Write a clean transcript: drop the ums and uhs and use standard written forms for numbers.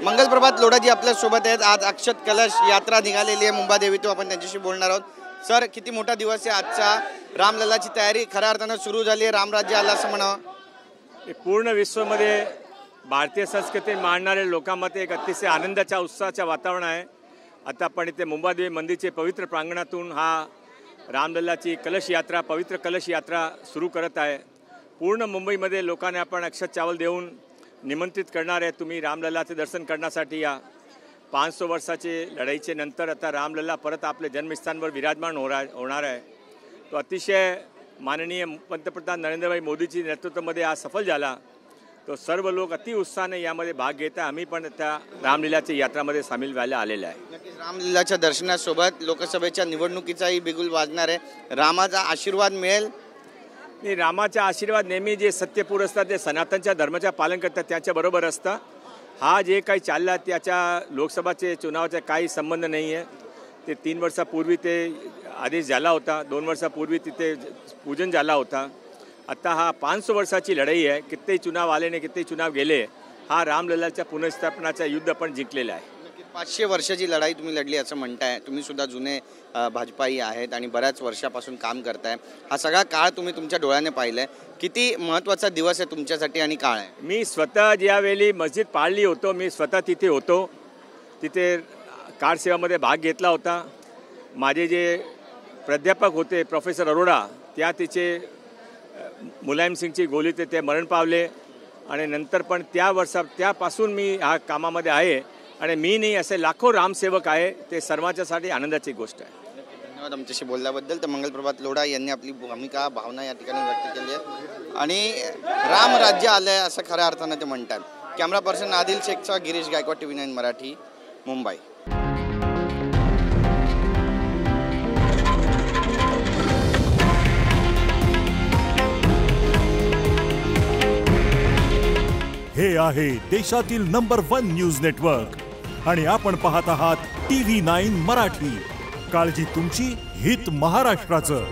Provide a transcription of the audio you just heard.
मंगलप्रभात लोढाजी आपल्या सोबत आहेत। आज अक्षत कलश यात्रा निघालेली आहे मुंबादेवीतून, आपण त्यांच्याशी बोलणार आहोत। सर, किती मोठा दिवस आहे आजचा? रामलल्लाची तयारी खऱ्या अर्थानं सुरू झाली आहे, रामराज्य आलं असं म्हणावं। पूर्ण विश्वामध्ये भारतीय संस्कृती मानणाऱ्या लोकांमध्ये एक अतिशय आनंदाच्या उत्साहाचं वातावरण आहे। आता आपण इथे मुंबादेवी मंदिरचे पवित्र प्रांगणातून हा रामलल्लाची कलश यात्रा, पवित्र कलश यात्रा सुरू करत आहे। पूर्ण मुंबईमध्ये लोकांना आपण अक्षत चावल देऊन निमंत्रित करणार आहे, तुम्ही रामलल्लाचे दर्शन करण्यासाठी या। 500 वर्षाचे लढाईचे नंतर आता रामलल्ला परत आपल्या जन्मस्थानवर विराजमान होणार आहे। तो अतिशय माननीय पंतप्रधान नरेंद्रभाई मोदीची नेतृत्वामध्ये आज सफल झाला। तो सर्व लोक अति उत्साहाने यामध्ये भाग घेत आहे। आम्ही पण त्या रामलीलाच्या यात्रामध्ये सामील व्हायला आलेले आहे। नक्कीच रामलीलाच्या दर्शनासोबत लोकसभेच्या निवडणुकीचाही बिगुल वाजणार आहे। रामाचा आशीर्वाद मिळेल। रामाचा आशीर्वाद नेहमी जे सत्यपूर असतात, ते सनातनच्या धर्माचे पालन करतात, त्याच्याबरोबर असतं। हा जे काही चालला त्याच्या लोकसभाचे चुनावाचा काही संबंध नाही आहे। ते 3 वर्षापूर्वी ते आदेश झाला होता, 2 वर्षापूर्वी तिथे पूजन झाला होता। आता हा 500 वर्षाची लढाई आहे। किती चुनाव आले नाही, किती चुनाव गेले, हा रामलल्लाच्या पुनर्स्थापनाचा युद्ध आपण जिंकलेला आहे। 500 वर्षाची लढाई तुम्ही लढली असं म्हणताय। तुम्ही सुद्धा जुने भाजपाई आहेत आणि बऱ्याच वर्षापासून काम करताय। हा सगळा काळ तुम्ही तुमच्या डोळ्याने पाहिलाय। किती महत्त्वाचा दिवस आहे तुमच्यासाठी आणि काळ आहे? मी स्वतः ज्यावेळी मस्जिद पाळली होतो, मी स्वतः तिथे होतो। तिथे कारसेवामध्ये भाग घेतला होता। माझे जे प्राध्यापक होते प्रोफेसर अरोड़ा, त्या तिचे मुलायम सिंगची गोळी ते मरण पावले आणि नंतर पण त्यापासून मी ह्या कामामध्ये आहे आणि मी नाही असे लाखो रामसेवक आहे। ते सर्वांच्यासाठी आनंदाची गोष्ट आहे। धन्यवाद आमच्याशी बोलल्याबद्दल। तर मंगलप्रभात लोढा यांनी आपली भूमिका, भावना या ठिकाणी व्यक्त केली आहे आणि रामराज्य आलं आहे असं खऱ्या अर्थानं ते म्हणतात। कॅमेरा पर्सन आदिल शेखचा गिरीश गायकवाड, TV9 मराठी, मुंबई। हे आहे देशातील नंबर 1 न्यूज नेटवर्क आणि आपण पाहत आहात TV9 मराठी। काळजी तुमची, हित महाराष्ट्राचं।